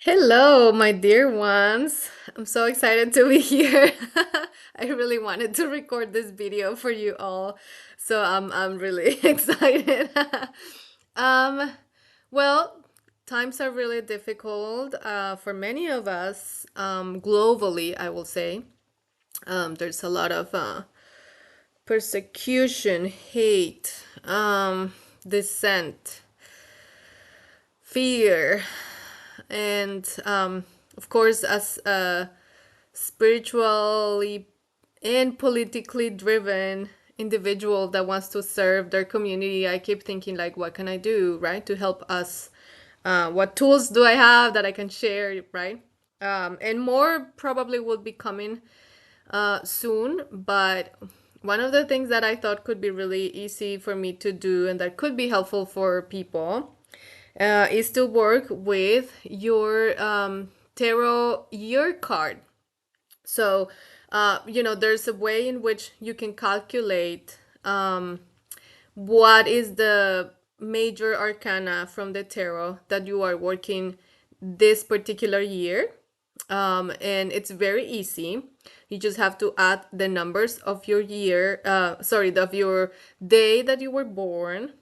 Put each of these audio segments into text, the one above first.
Hello, my dear ones. I'm so excited to be here. I really wanted to record this video for you all, so I'm really excited. um, well, times are really difficult for many of us globally, I will say. There's a lot of persecution, hate, dissent, fear, and of course, as a spiritually and politically driven individual that wants to serve their community, I keep thinking like, what can I do, right, to help us? What tools do I have that I can share, right? And more probably will be coming soon. But one of the things that I thought could be really easy for me to do and that could be helpful for people is to work with your tarot year card. So, there's a way in which you can calculate what is the major arcana from the tarot that you are working this particular year. And it's very easy. You just have to add the numbers of your year, of your day that you were born,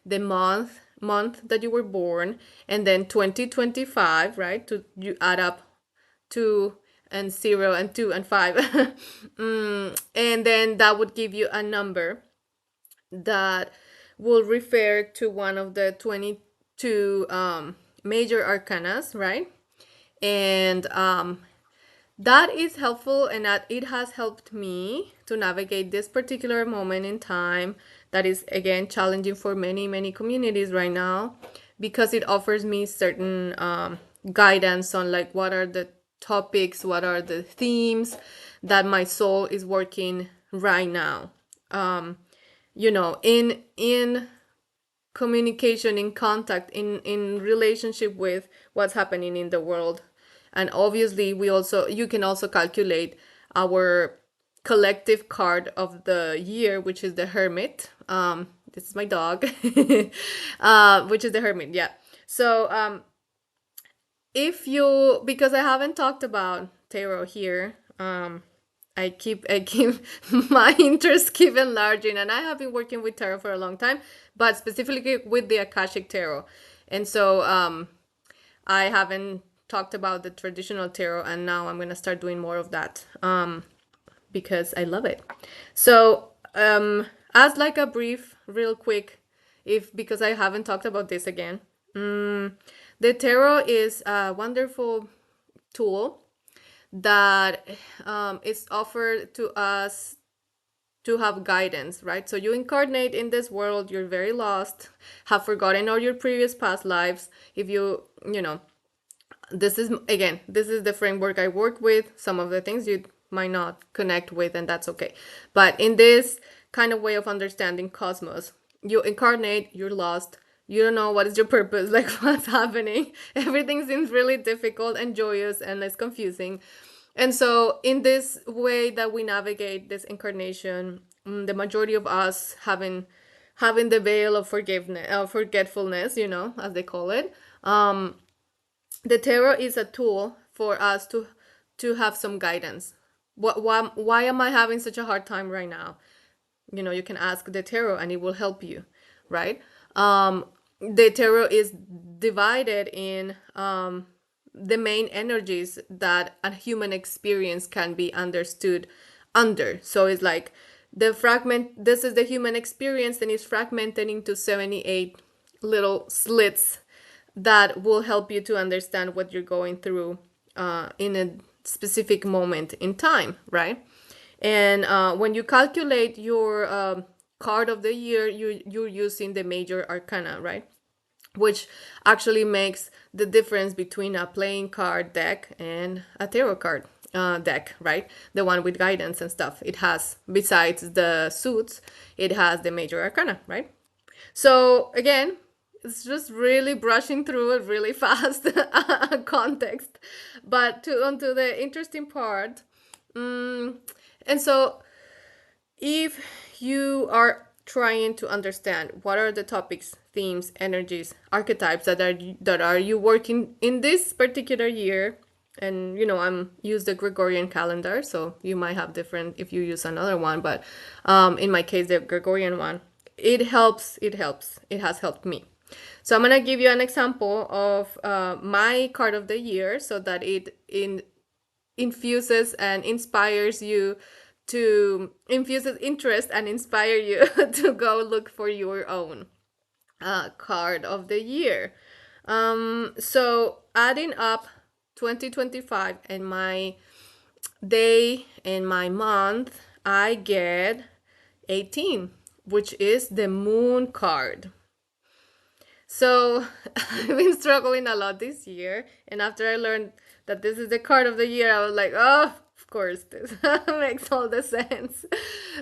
the month that you were born, and then 2025, right? To you add up 2 and 0 and 2 and 5. And then that would give you a number that will refer to one of the 22 major arcanas, right? And that is helpful, and that it has helped me to navigate this particular moment in time that is again challenging for many communities right now, because it offers me certain guidance on like what are the topics, what are the themes that my soul is working right now. In communication, in contact, in relationship with what's happening in the world. And obviously you can also calculate our collective card of the year, which is the Hermit. This is my dog. Which is the Hermit, yeah. So if you, because I haven't talked about tarot here, I keep my interest keep enlarging, and I have been working with tarot for a long time, but specifically with the Akashic tarot. And so I haven't talked about the traditional tarot, and now I'm gonna start doing more of that because I love it. So as like a brief, real quick, if because I haven't talked about this again, the tarot is a wonderful tool that is offered to us to have guidance, right? So you incarnate in this world, you're very lost, have forgotten all your previous past lives. If you know, this is the framework I work with. Some of the things you might not connect with, and that's okay. But in this kind of way of understanding cosmos, you incarnate, you're lost, you don't know what is your purpose, like what's happening. Everything seems really difficult and joyous, and it's confusing. And so, in this way that we navigate this incarnation, the majority of us having the veil of forgiveness, forgetfulness, as they call it. The tarot is a tool for us to have some guidance. Why am I having such a hard time right now? You can ask the tarot, and it will help you, right? The tarot is divided in the main energies that a human experience can be understood under. So it's like the fragment, this is the human experience, and it's fragmented into 78 little slits that will help you to understand what you're going through in a specific moment in time, right? And when you calculate your card of the year, you're using the major arcana, right? Which actually makes the difference between a playing card deck and a tarot card deck, right? The one with guidance and stuff. It has, besides the suits, it has the major arcana, right? So again, it's just really brushing through it really fast context. But onto the interesting part. And so if you are trying to understand what are the topics, themes, energies, archetypes that are you working in this particular year. And I'm use the Gregorian calendar, so you might have different if you use another one, but in my case, the Gregorian one, it has helped me. So I'm gonna give you an example of my card of the year, so that it infuses and inspires you to infuses interest and inspire you to go look for your own card of the year. So adding up 2025 and my day and my month, I get 18, which is the moon card. So I've been struggling a lot this year, and after I learned that this is the card of the year, I was like, oh, of course, this makes all the sense.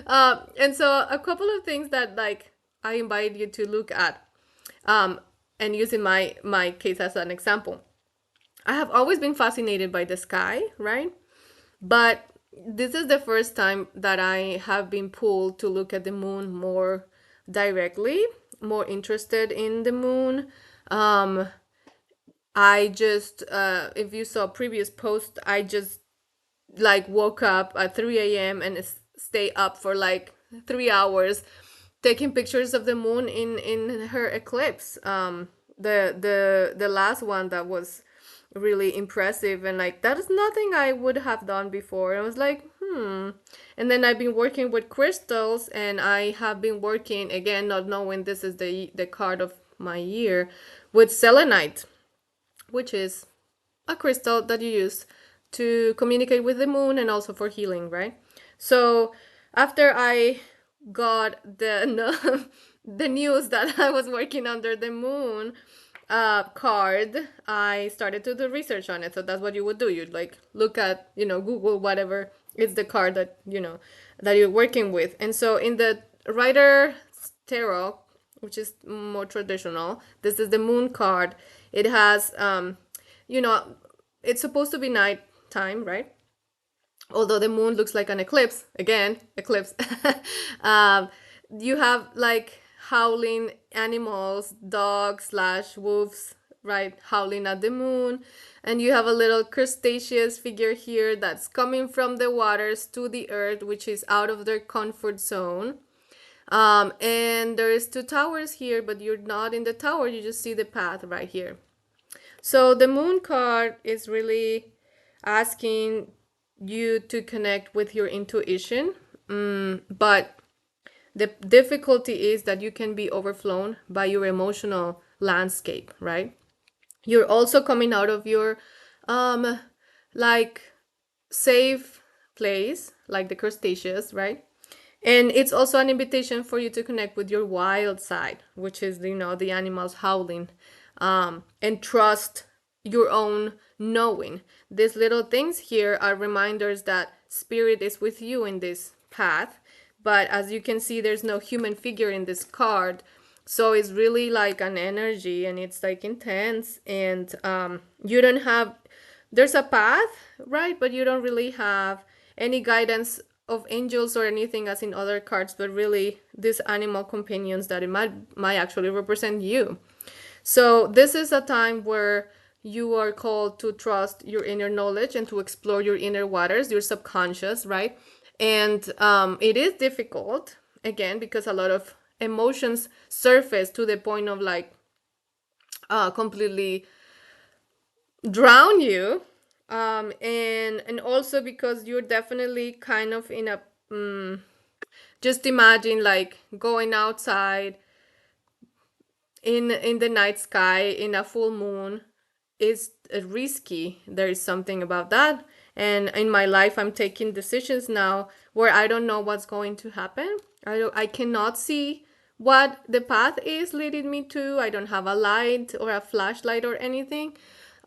And so a couple of things that I invite you to look at, and using my case as an example. I have always been fascinated by the sky, right? But this is the first time that I have been pulled to look at the moon more directly, more interested in the moon. I just, if you saw previous post, I just woke up at 3 a.m. and stay up for 3 hours taking pictures of the moon in her eclipse. The last one that was really impressive, and that is nothing I would have done before. I was like, and then I've been working with crystals, and I have been working again, not knowing this is the card of my year, with selenite, which is a crystal that you use to communicate with the moon and also for healing, right? So after I got the the news that I was working under the moon card, I started to do research on it. So that's what you would do. You'd look at, Google whatever is the card that you're working with. And so in the Rider Tarot, which is more traditional, this is the moon card. It has, it's supposed to be night time, right? Although the moon looks like an eclipse, again, eclipse. You have howling animals, dogs slash wolves, right, howling at the moon. And you have a little crustaceous figure here that's coming from the waters to the earth, which is out of their comfort zone. And there's two towers here, but you're not in the tower, you just see the path right here. So the moon card is really asking you to connect with your intuition, but the difficulty is that you can be overflown by your emotional landscape, right? You're also coming out of your safe place, like the crustaceous, right? And it's also an invitation for you to connect with your wild side, which is, the animals howling, and trust your own knowing. These little things here are reminders that spirit is with you in this path. But as you can see, there's no human figure in this card. So it's really like an energy, and it's intense, and you don't have, there's a path, right? But you don't really have any guidance of angels or anything as in other cards, but really these animal companions that it might actually represent you. So this is a time where you are called to trust your inner knowledge and to explore your inner waters, your subconscious, right? And it is difficult, again, because a lot of emotions surface to the point of completely drown you. And also because you're definitely kind of in a just imagine going outside in the night sky in a full moon is risky. There is something about that. And in my life, I'm taking decisions now where I don't know what's going to happen. I cannot see what the path is leading me to. I don't have a light or a flashlight or anything.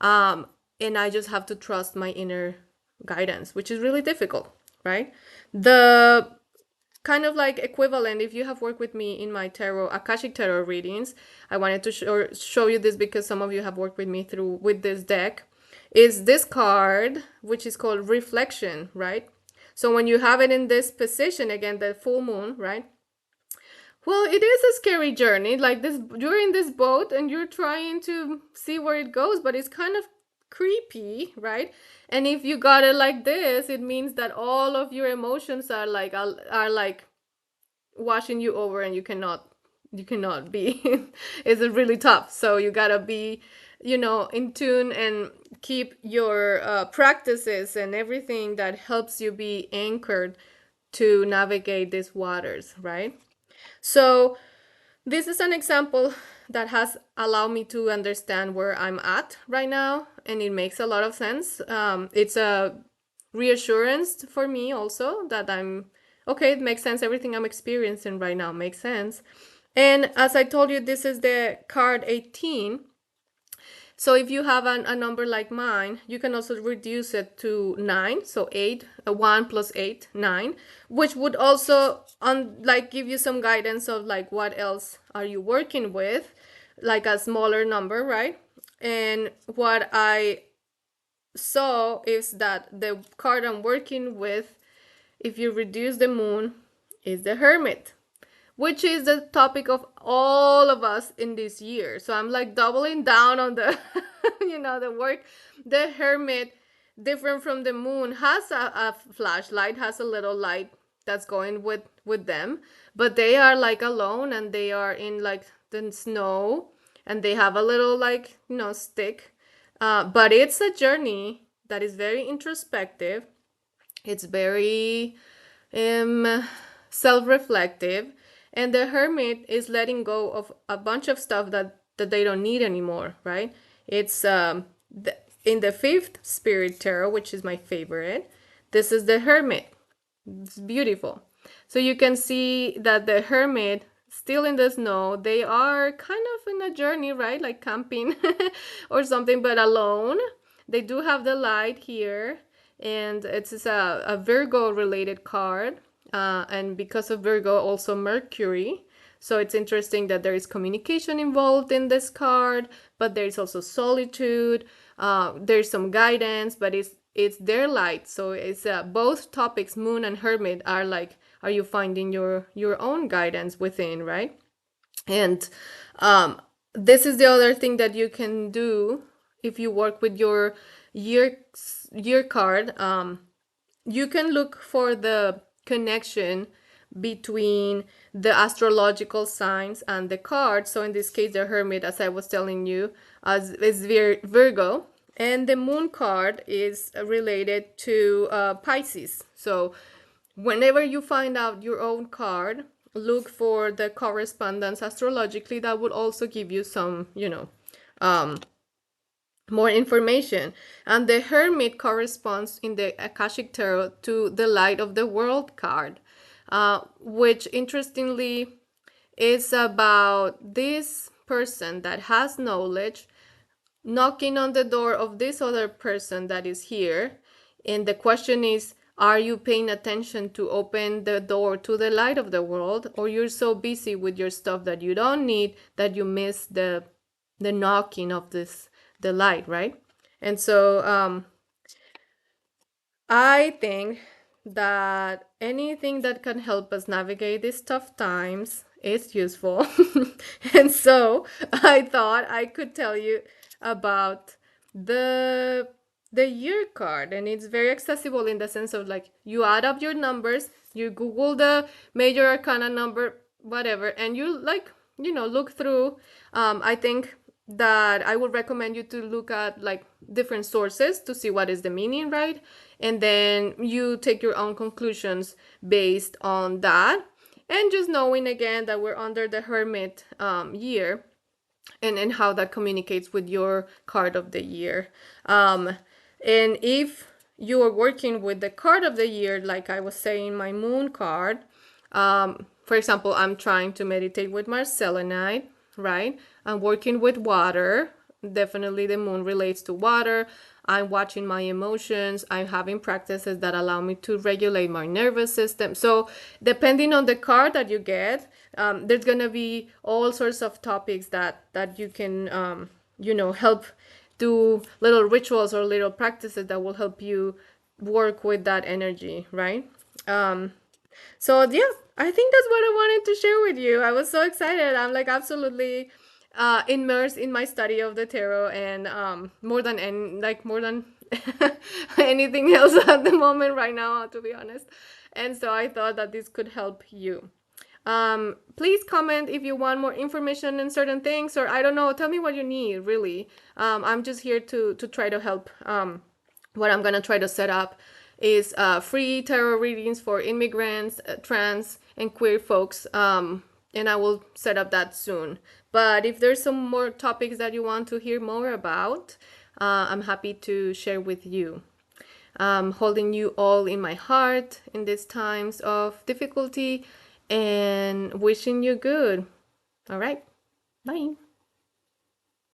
And I just have to trust my inner guidance, which is really difficult, right? The kind of equivalent, if you have worked with me in my tarot, Akashic Tarot readings, I wanted to show you this because some of you have worked with me with this deck, is this card, which is called Reflection, right? So when you have it in this position, again, the full moon, right? Well, it is a scary journey. Like this, you're in this boat and you're trying to see where it goes, but it's kind of creepy, right? And if you got it like this, it means that all of your emotions are like washing you over, and you cannot be. It's really tough. So you gotta be, in tune and keep your practices and everything that helps you be anchored to navigate these waters, right? So this is an example that has allowed me to understand where I'm at right now, and it makes a lot of sense. It's a reassurance for me also that I'm okay. It makes sense. Everything I'm experiencing right now makes sense. And as I told you, this is the card 18. So if you have a number like mine, you can also reduce it to 9. So 8, 1 plus 8, 9, which would also like give you some guidance of like what else are you working with, like a smaller number, right? And what I saw is that the card I'm working with, if you reduce the moon, is the Hermit, which is the topic of all of us in this year. So I'm like doubling down on the, the work. The Hermit, different from the moon, has a flashlight, has a little light that's going with them, but they are like alone, and they are in like the snow, and they have a little like stick. But it's a journey that is very introspective. It's very um, self-reflective, and the Hermit is letting go of a bunch of stuff that they don't need anymore, right? It's in the fifth spirit tarot, which is my favorite. This is the Hermit. It's beautiful. So you can see that the Hermit, still in the snow, they are kind of in a journey, right? Like camping or something, but alone. They do have the light here, and it's a Virgo related card. And because of Virgo, also Mercury. So it's interesting that there is communication involved in this card, but there's also solitude. There's some guidance, but it's their light. So it's both topics, Moon and Hermit, are like, are you finding your own guidance within, right? And um, this is the other thing that you can do if you work with your year year card. You can look for the connection between the astrological signs and the card. So in this case, the Hermit, as I was telling you, is Virgo, and the Moon card is related to Pisces. So whenever you find out your own card, look for the correspondence astrologically. That would also give you some, um, more information. And the Hermit corresponds in the Akashic Tarot to the Light of the World card, which interestingly is about this person that has knowledge knocking on the door of this other person that is here. And the question is, are you paying attention to open the door to the light of the world, or you're so busy with your stuff that you don't need that you miss the knocking of the light, right? And so I think that anything that can help us navigate these tough times is useful. And so I thought I could tell you about the the year card, and it's very accessible in the sense of like you add up your numbers, you Google the major arcana number, whatever, and you like, look through. I think that I would recommend you to look at like different sources to see what is the meaning, right? And then you take your own conclusions based on that. And just knowing again that we're under the Hermit year, and how that communicates with your card of the year. And if you are working with the card of the year, like I was saying, my Moon card, for example, I'm trying to meditate with Marcellinite, right? I'm working with water. Definitely the moon relates to water. I'm watching my emotions. I'm having practices that allow me to regulate my nervous system. So, depending on the card that you get, there's gonna be all sorts of topics that you can, help do little rituals or little practices that will help you work with that energy, right? So yeah, I think that's what I wanted to share with you. I was so excited. I'm like absolutely immersed in my study of the tarot, and more than anything else at the moment right now, to be honest. And so I thought that this could help you. Please comment if you want more information on certain things, or I don't know, tell me what you need, really. I'm just here to try to help. What I'm gonna try to set up is free tarot readings for immigrants, trans, and queer folks. And I will set up that soon. But if there's some more topics that you want to hear more about, I'm happy to share with you. Holding you all in my heart in these times of difficulty and wishing you good. All right. Bye.